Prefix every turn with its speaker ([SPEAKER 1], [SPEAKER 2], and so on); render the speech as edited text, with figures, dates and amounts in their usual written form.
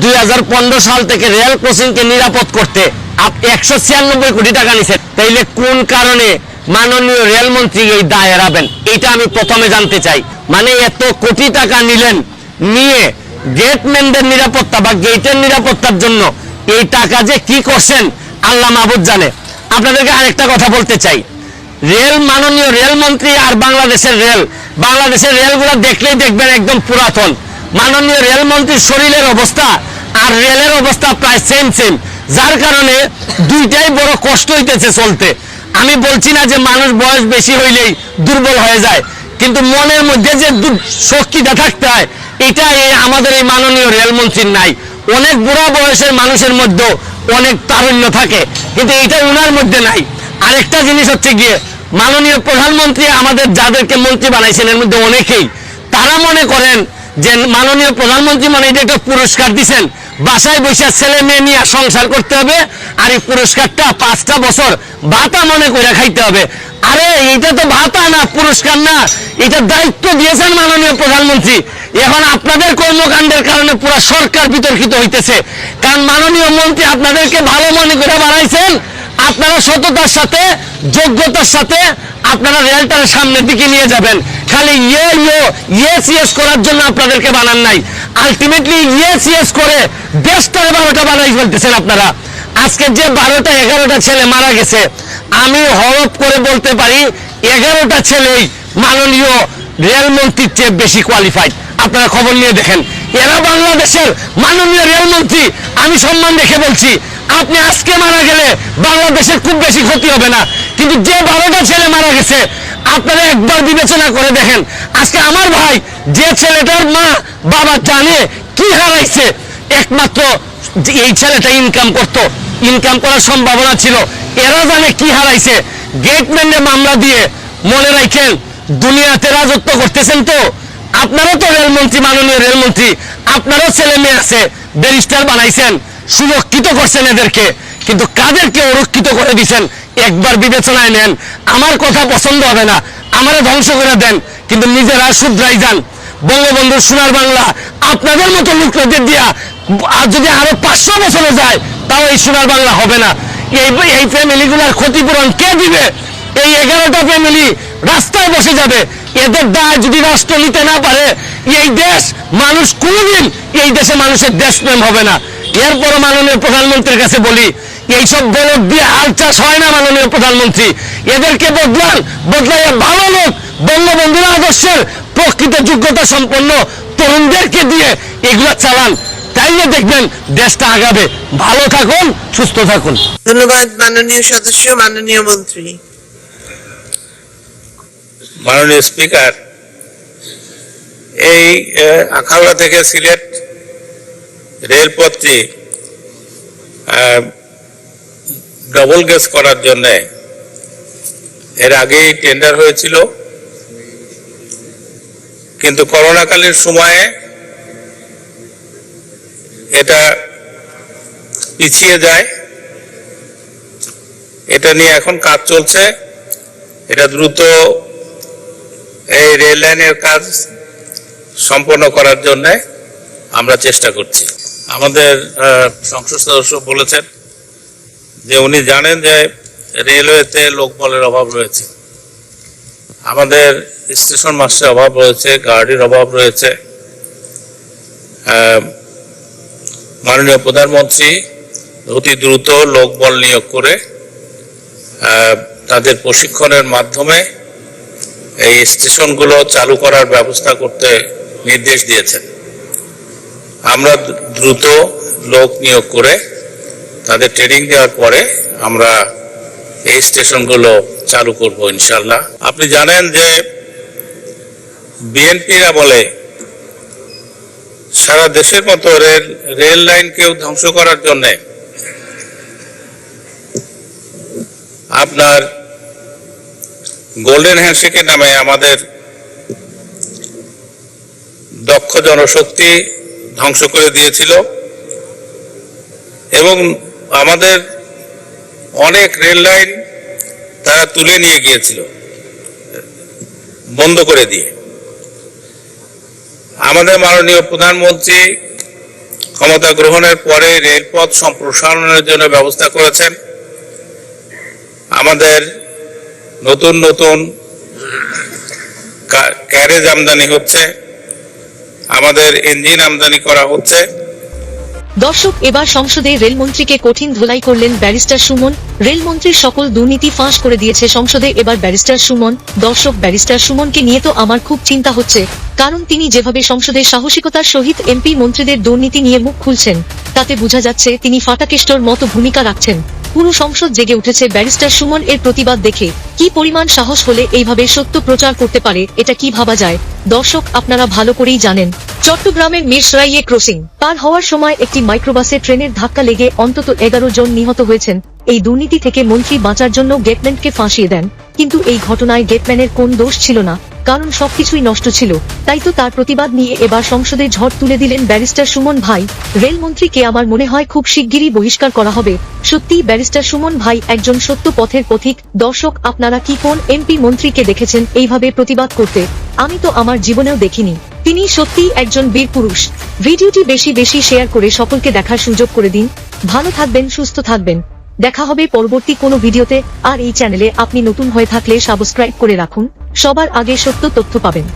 [SPEAKER 1] 2015 সাল থেকে রেল ক্রসিংকে নিরাপদ করতে 196 কোটি টাকা নিছেন। তাইলে কোন কারণে মাননীয় রেলমন্ত্রী এই দায় এড়াবেন? এটা আমি প্রথমে জানতে চাই। মানে এত কোটি টাকা নিলেন, নিয়ে গেটম্যানদের নিরাপত্তা বা গেটের নিরাপত্তার জন্য এই টাকা যে কি করছেন আল্লাহ মাহবুব জানে। আপনাদেরকে আরেকটা কথা বলতে চাই, মাননীয় রেলমন্ত্রী আর বাংলাদেশের রেলগুলো দেখলেই দেখবেন একদম পুরাতন। মাননীয় রেলমন্ত্রীর শরীরের অবস্থা আর রেলের অবস্থা প্রায় সেম, যার কারণে দুইটাই বড় কষ্ট হইতেছে চলতে। আমি বলছি না যে মানুষ বয়স বেশি হইলেই দুর্বল হয়ে যায়, কিন্তু মনের মধ্যে যে শক্তিটা থাকতে হয় এটা আমাদের এই মাননীয় রেলমন্ত্রীর নাই। অনেক বুড়া বয়সের মানুষের মধ্যেও অনেক তারুণ্য থাকে, কিন্তু এটা ওনার মধ্যে নাই। আরেকটা জিনিস হচ্ছে গিয়ে, মাননীয় প্রধানমন্ত্রী আমাদের যাদেরকে মন্ত্রী বানাইছেন এর মধ্যে অনেকেই তারা মনে করেন যে মাননীয় প্রধানমন্ত্রী মানে এটা একটা পুরস্কার দিচ্ছেন, বাসায় বসে ছেলে মেয়ে নিয়ে সংসার করতে হবে আর এই পুরস্কারটা 5টা বছর ভাতা মনে করে খাইতে হবে। আরে এটা তো ভাতা না, পুরস্কার না, এটা দায়িত্ব দিয়েছেন মাননীয় প্রধানমন্ত্রী। এখন আপনাদের কর্মকাণ্ডের কারণে পুরো সরকার বিতর্কিত হইতেছে, কারণ মাননীয় মন্ত্রী আপনাদেরকে ভালো মনে করে বানাইছেন। আপনারা সততার সাথে যোগ্যতার সাথে আপনারা রেলটার সামনের দিকে নিয়ে যাবেন। খালি ইয়েস করার জন্য আপনাদেরকে বানান নাই, আলটিমেটলি ইয়েস করে দেশটার 12টা বানাই ফেলতেছেন আপনারা। আজকে যে 12টা 11টা ছেলে মারা গেছে, আমি হরফ করে বলতে পারি 11টা ছেলেই মাননীয় রেলমন্ত্রীর চেয়ে বেশি কোয়ালিফাইড। আপনারা খবর নিয়ে দেখেন, এরা বাংলাদেশের মাননীয় রেলমন্ত্রী। আমি সম্মান রেখে বলছি, আপনি আজকে মারা গেলে বাংলাদেশের খুব বেশি ক্ষতি হবে না, কিন্তু যে 12টা ছেলে মারা গেছে আপনারা একবার বিবেচনা করে দেখেন। আজকে আমার ভাই যে ছেলেটার মা বাবা জানে কি হারাইছে, একমাত্র এই ছেলেটা ইনকাম করার সম্ভাবনা ছিল, এরা জানে কি হারাইছে। গেটম্যানের মামলা দিয়ে মনে রাখেন দুনিয়াতে রাজত্ব করতেছেন। তো আপনারও তো রেলমন্ত্রী, মাননীয় রেলমন্ত্রী, আপনারও ছেলে মেয়ে আছে, ব্যারিস্টার বানাইছেন, সুরক্ষিত করছেন এদেরকে, কিন্তু কাদেরকে অরক্ষিত করে দিচ্ছেন একবার বিবেচনায় নেন। আমার কথা পছন্দ হবে না, আমারা ধ্বংস করে দেন, কিন্তু নিজেরা শুধরাই যান। বঙ্গবন্ধুর সোনার বাংলা আপনাদের মতো লোকদের দিয়া যদি আরো 500 বছরে যায় তাও এই সোনার বাংলা হবে না। এই ফ্যামিলিগুলোর ক্ষতিপূরণ কে দিবে? এই 11টা ফ্যামিলি রাস্তায় বসে যাবে। এদের দায় যদি রাষ্ট্র নিতে না পারে, এই দেশ মানুষ কোনদিন এই দেশে মানুষের দেশপ্রেম হবে না। এরপর মাননীয় প্রধানমন্ত্রীর কাছে বলি, এইসব বলদ দিয়ে হাল চাষ হয় না। মাননীয় প্রধানমন্ত্রী এদেরকে বদলাইয়া ভালো লোক, বঙ্গবন্ধুর আদর্শের প্রকৃত যোগ্যতা সম্পন্ন তরুণদেরকে দিয়ে এগুলা চালান, তাইলে দেখবেন দেশটা আগাবে। ভালো থাকুন, সুস্থ থাকুন।
[SPEAKER 2] ধন্যবাদ মাননীয় সদস্য, মাননীয় মন্ত্রী।
[SPEAKER 3] মাননীয় স্পিকার, এই আখাউড়া থেকে সিলেট রেলপথটি ডবল গেজ করার জন্য এর আগেই টেন্ডার হয়েছিল, কিন্তু করোনাকালীন সময়ে এটা পিছিয়ে যায়। এটা নিয়ে এখন কাজ চলছে। এটা দ্রুত এই রেল লাইনের কাজ সম্পন্ন করার জন্য আমরা চেষ্টা করছি। আমাদের সংসদ সদস্য বলেছেন যে উনি জানেন যে রেলওয়েতে লোকবলের অভাব রয়েছে, আমাদের স্টেশন মাস্টারের অভাব রয়েছে, গার্ডের অভাব রয়েছে। মাননীয় প্রধানমন্ত্রী অতি দ্রুত লোকবল নিয়োগ করে তাদের প্রশিক্ষণের মাধ্যমে এই স্টেশনগুলো চালু করার ব্যবস্থা করতে নির্দেশ দিয়েছেন। আমরা দ্রুত লোক নিয়োগ করে তাদের ট্রেনিং দেওয়ার পরে আমরা এই স্টেশনগুলো চালু করব ইনশাল্লাহ। আপনি জানেন যে বিএনপিরা বলে সারা দেশের মতো রেল লাইনকেও ধ্বংস করার জন্য আপনার গোল্ডেন হ্যান্ডশেকের নামে আমাদের দক্ষ জনশক্তি ধ্বংস করে দিয়েছিল এবং আমাদের অনেক রেল লাইন তারা তুলে নিয়ে গিয়েছিল বন্ধ করে দিয়ে। আমাদের মাননীয় প্রধানমন্ত্রী ক্ষমতা গ্রহণের পরে রেলপথ সম্প্রসারণের জন্য ব্যবস্থা করেছেন। আমাদের নতুন নতুন ক্যারেজ আমদানি হচ্ছে, আমাদের ইঞ্জিন আমদানি করা হচ্ছে।
[SPEAKER 4] দর্শক, এবার সংসদে রেলমন্ত্রীকে কঠিন ধোলাই করলেন ব্যারিস্টার সুমন। রেলমন্ত্রীর সকল দুর্নীতি ফাঁস করে দিয়েছে সংসদে এবার ব্যারিস্টার সুমন। দর্শক, ব্যারিস্টার সুমনকে নিয়ে তো আমার খুব চিন্তা হচ্ছে, কারণ তিনি যেভাবে সংসদে সাহসিকতার সহিত এমপি মন্ত্রীদের দুর্নীতি নিয়ে মুখ খুলছেন, তাতে বোঝা যাচ্ছে তিনি ফাটাকেষ্টর মতো ভূমিকা রাখছেন। পুরো সংসদ জেগে উঠেছে ব্যারিস্টার সুমন এর প্রতিবাদ দেখে। কি পরিমাণ সাহস হলে এইভাবে সত্য প্রচার করতে পারে, এটা কি ভাবা যায়? দর্শক, আপনারা ভালো করেই জানেন, চট্টগ্রামের মিরসরাইয়ে ক্রসিং পার হওয়ার সময় একটি মাইক্রোবাসে ট্রেনের ধাক্কা লেগে অন্তত 11 জন নিহত হয়েছেন। এই দুর্নীতি থেকে মন্ত্রী বাঁচার জন্য গেটম্যানকে ফাঁসিয়ে দেন, কিন্তু এই ঘটনায় গেটম্যানের কোন দোষ ছিল না, কারণ সবকিছুই নষ্ট ছিল। তাই তো তার প্রতিবাদ নিয়ে এবার সংসদে ঝড় তুলে দিলেন ব্যারিস্টার সুমন ভাই। রেলমন্ত্রীকে আমার মনে হয় খুব শিগগিরই বহিষ্কার করা হবে। সত্যিই ব্যারিস্টার সুমন ভাই একজন সত্য পথের পথিক। দর্শক, আপনারা কি কোন এমপি মন্ত্রীকে দেখেছেন এইভাবে প্রতিবাদ করতে? আমি তো আমার জীবনেও দেখিনি। তিনি সত্যিই একজন বীর পুরুষ। ভিডিওটি বেশি বেশি শেয়ার করে সকলকে দেখার সুযোগ করে দিন। ভালো থাকবেন, সুস্থ থাকবেন। দেখা হবে পরবর্তী কোনো ভিডিওতে। আর এই চ্যানেলে আপনি নতুন হয়ে থাকলে সাবস্ক্রাইব করে রাখুন, সবার আগে সত্য তথ্য পাবেন।